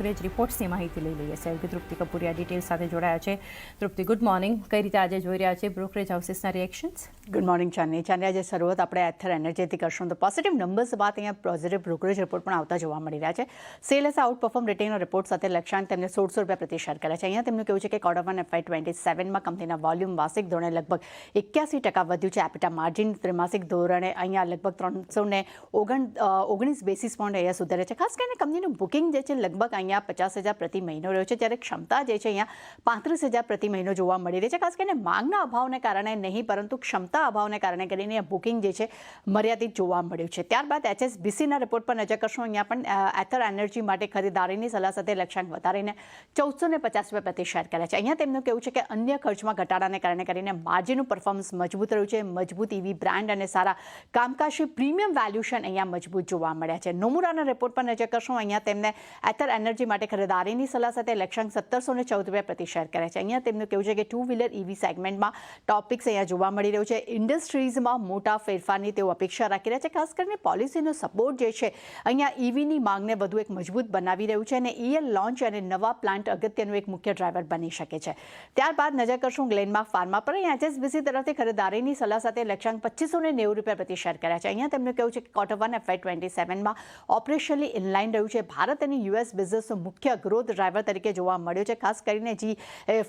Brokerage રિપોર્ટ્સની માહિતી લઈ લઈએ સહયોગી તૃપ્તિ કપૂરિયા ડિટેલ સાથે જોડાયા છે. તૃપ્તિ, ગુડ મોર્નિંગ. કઈ રીતે આજે જોઈ રહ્યા છે બ્રોકરેજ હાઉસીસના રિએક્શન્સ? ગુડ મોર્નિંગ ચાંદની. આજે શરૂઆત આપણે એથર એનર્જીથી કરશું. તો પોઝિટિવ નંબર્સ બાદ અહીંયા પોઝિટિવ બ્રોકરેજ રિપોર્ટ પણ આવતા જોવા મળી રહ્યા છે. સેલ્સ આઉટ પરફોર્મ રેટિંગનો રિપોર્ટ સાથે લક્ષ્યાંક તેમને 1600 રૂપિયા પ્રતિ શેર કર્યા છે. અહીંયા તેમનું કેવું છે કે Q1 FY27માં કંપનીના વોલ્યુમ વાર્ષિક ધોરણે લગભગ 81% વધ્યું છે. એપિટા માર્જિન ત્રિમાસિક ધોરણે અહીંયા લગભગ 319 બેસિસ પોઈન્ટ અહીંયા સુધરે છે. ખાસ કરીને કંપનીનું બુકિંગ જે છે લગભગ અહીંયા 50,000 પ્રતિ મહિનો રહ્યો છે, જ્યારે ક્ષમતા જે છે અહીંયા 35,000 પ્રતિ મહિનો જોવા મળી રહી છે. ખાસ કરીને માંગના અભાવને કારણે નહીં, પરંતુ ક્ષમતા અભાવને કારણે કરીને બુકિંગ જે છે મર્યાદિત જોવા મળ્યું છે. ત્યારબાદ HSBCના રિપોર્ટ પર નજર કરશું. અહીંયા પણ એથર એનર્જી માટે ખરીદારીની સલાહ સાથે લક્ષ્યાંક વધારીને 1450 રૂપિયા પ્રતિ શેર કર્યા છે. અહીંયા તેમનું કહેવું છે કે અન્ય ખર્ચમાં ઘટાડાને કારણે કરીને માર્જિનનું પરફોર્મન્સ મજબૂત રહ્યું છે. મજબૂત EV બ્રાન્ડ અને સારા કામકાજી પ્રીમિયમ વેલ્યુએશન અહીંયા મજબૂત જોવા મળ્યા છે. નોમુરાના રિપોર્ટ પર નજર કરશું. અહીંયા તેમને એથર એનર્જી માટે ખરીદારીની સલાહ સાથે લક્ષ્યાંક 1714 રૂપિયા પ્રતિ શેર કર્યા છે. અહીંયા તેમનું કહેવું છે કે ટુ વ્હીલર EV સેગમેન્ટમાં ટોપિક્સ અહીંયા જોવા મળી રહ્યું છે. ઇન્ડસ્ટ્રીઝમાં મોટા ફેરફારની તેઓ અપેક્ષા રાખી રહ્યા છે. ખાસ કરીને પોલિસીનો સપોર્ટ જે છે અહીંયા EVની માંગને વધુ એક મજબૂત બનાવી રહ્યું છે અને EL લોન્ચ અને નવા પ્લાન્ટ અગત્યનું એક મુખ્ય ડ્રાઈવર બની શકે છે. ત્યારબાદ નજર કરશું ગ્લેનમાર્ક ફાર્મા પર. અહીંયા HSBC તરફથી ખરીદારીની સલાહ સાથે લક્ષ્યાંક 2590 રૂપિયા પ્રતિ શેર કર્યા છે. અહીંયા તેમનું કહેવું છે કે Q1 FY27માં ઓપરેશનલી ઇનલાઇન રહ્યું છે. ભારત અને US બિઝનેસનો મુખ્ય ગ્રોથ ડ્રાઈવર તરીકે જોવા મળ્યો છે. ખાસ કરીને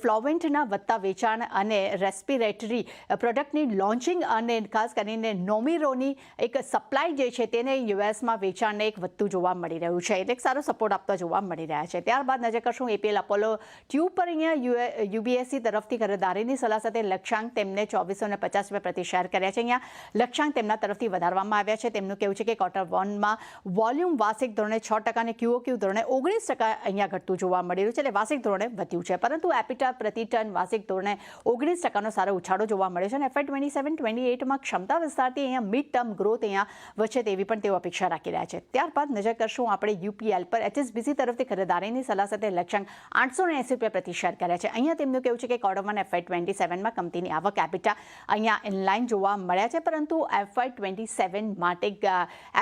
ફ્લોવેન્ટના વધતા વેચાણ અને રેસ્પિરેટરી પ્રોડક્ટની લોન્ચિંગ અને ખાસ કરીને નોમિરોની એક સપ્લાય જે છે તેને યુએસમાં વેચાણને એક વધતું જોવા મળી રહ્યું છે. એટલે સારો સપોર્ટ આપતા જોવા મળી રહ્યા છે. ત્યારબાદ નજર કરશું APL અપોલો ટ્યુબ પર. અહીંયા UBSC તરફથી ખરીદારીની સલાહ સાથે લક્ષ્યાંક તેમને 2450 રૂપિયા પ્રતિ શેર કર્યા છે. અહીંયા લક્ષ્યાંક તેમના તરફથી વધારવામાં આવ્યા છે. તેમનું કહેવું છે કે Q1માં વોલ્યુમ વાર્ષિક ધોરણે 6% અને QOQ ધોરણે 19% અહીંયા ઘટતું જોવા મળી રહ્યું છે. એટલે વાર્ષિક ધોરણે વધ્યું છે, પરંતુ એપિટા પ્રતિ ટન વાર્ષિક ધોરણે 19%નો સારો ઉછાળો જોવા મળ્યો છે. અને FY27-28માં ક્ષમતા વિસ્તારથી અહીંયા મિડ ટર્મ ગ્રોથ અહીંયા વચ્ચે તેવી પણ તેઓ અપેક્ષા રાખી રહ્યા છે. ત્યારબાદ નજર કરશું આપણે UPL પર. HSBC તરફથી ખરીદારીની સલાહ સાથે લક્ષ્યાંક 880 રૂપિયા પ્રતિ શેર કર્યા છે. અહીંયા તેમનું કહેવું છે કે Q1 FY27માં કંપનીની આવક એપિટા અહીંયા ઇનલાઇન જોવા મળ્યા છે, પરંતુ FY27 માટે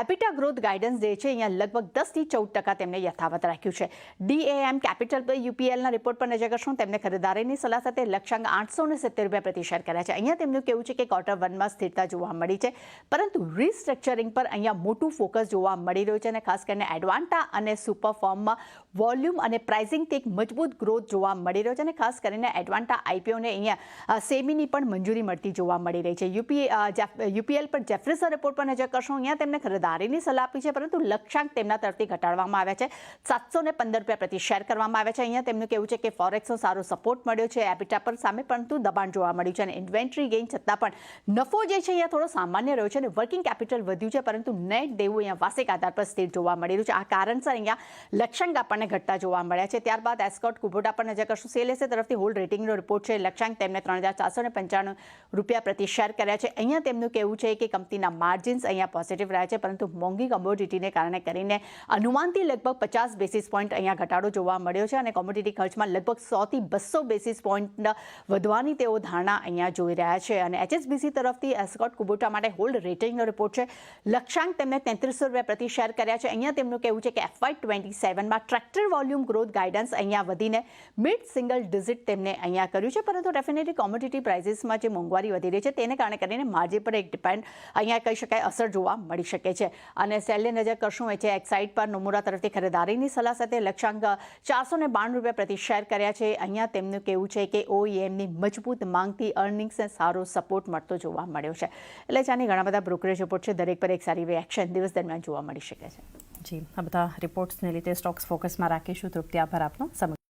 એપિટા ગ્રોથ ગાઇડન્સ જે છે અહીંયા લગભગ 10 થી 14% તેમને યથાવત રાખ્યું છે. DAM કેપિટલ પર UPLના રિપોર્ટ પર નજર કરશું. તેમને ખરીદારીની સલાહ સાથે લક્ષ્યાંક 870 રૂપિયા પ્રતિ શેર કર્યા છે. અહીંયા તેમનું કહેવું છે કે Q1માં સ્થિરતા જોવા મળી છે, પરંતુ રિસ્ટ્રક્ચરિંગ પર અહીંયા મોટું ફોકસ જોવા મળી રહ્યું છે. અને ખાસ કરીને એડવાન્ટા અને સુપરફોર્મમાં વોલ્યુમ અને પ્રાઇસિંગથી એક મજબૂત ગ્રોથ જોવા મળી રહ્યો છે. અને ખાસ કરીને એડવાન્ટા IPOને અહીંયા સેબીની પણ મંજૂરી મળતી જોવા મળી રહી છે. UPL પર જેફરીસન રિપોર્ટ પર નજર કરશું. અહીંયા તેમને ખરીદારીની સલાહ આપી છે, પરંતુ લક્ષ્યાંક તેમના તરફથી ઘટાડવામાં આવ્યા છે. 715 રૂપિયા પ્રતિ શેર કરવામાં આવ્યા છે. અહીંયા તેમનું કહેવું છે કે ફોરેક્સનો સારો સપોર્ટ મળ્યો છે એપિટા પર સામે, પરંતુ દબાણ જોવા મળ્યું છે. અને ઇન્વેન્ટરી ગેઇન છતાં પણ નફો જે છે અહીંયા થોડો સામાન્ય રહ્યો છે અને વર્કિંગ કેપિટલ વધ્યું છે, પરંતુ નેટ દેવું અહીંયા વાર્ષિક આધાર પર સ્થિર જોવા મળી રહ્યું છે. આ કારણસર અહીંયા લક્ષ્યાંક આપણને ઘટતા જોવા મળ્યા છે. ત્યારબાદ એસ્કોર્ટ કુબોટા પર નજર કરશું. CLSA તરફથી હોલ્ડ રેટિંગનો રિપોર્ટ છે. લક્ષ્યાંક તેમને 3495 રૂપિયા પ્રતિ શેર કર્યા છે. અહીંયા તેમનું કહેવું છે કે કંપનીના માર્જિન્સ અહીંયા પોઝિટિવ રહ્યા છે, પરંતુ મોંઘી કોમોડિટીને કારણે કરીને અનુમાનથી લગભગ 50 બેસિસ પોઈન્ટ અહીંયા ઘટાડો જોવા મળ્યો છે. અને કોમોડિટી ખર્ચમાં લગભગ 100 થી 200 બેસિસ પોઈન્ટ વધવાની તેઓ ધારણા અહીંયા જોઈ રહ્યા છે. અને HSBC તરફથી એસ્કોર્ટ કુબોટા માટે હોલ્ડ રેટિંગનો રિપોર્ટ છે. લક્ષ્યાંક તેમને 3300 રૂપિયા પ્રતિ શેર કર્યા છે. અહીંયા તેમનું કહેવું છે કે FY27માં ટ્રેક્ટર વોલ્યુમ ગ્રોથ ગાઇડન્સ અહીંયા વધીને મિડ સિંગલ ડિજિટ તેમને અહીંયા કર્યું છે, પરંતુ ડેફિનેટલી કોમોડિટી પ્રાઇસીસમાં જે મોંઘવારી વધી રહી છે તેને કારણે કરીને માર્જિન પર એક ડિપેન્ડ અહીંયા કહી શકાય અસર જોવા મળી શકે છે. અને સેલને નજર કરશું એ છે એક્સાઇડ પર. નોમુરા તરફથી ખરીદારીની સલાહ સાથે લક્ષ્યાંક 492 રૂપિયા પ્રતિ શેર કર્યા છે. અહીંયા તેમનું કહેવું છે કે OEMની મજબૂત માંગથી અર્નિંગ્સને સારો સપોર્ટ મળતો જોવા મળ્યો છે. એટલે જાણે ઘણા બધા બ્રોકરેજ રિપોર્ટ છે, દરેક પર એક સારી રિએક્શન દિવસ દરમિયાન જોવા મળી શકે છે. જી, આ બધા રિપોર્ટ્સને લીધે સ્ટોક્સ ફોકસમાં રાખીશું. તૃપ્તિ, આભાર આપનો સમય.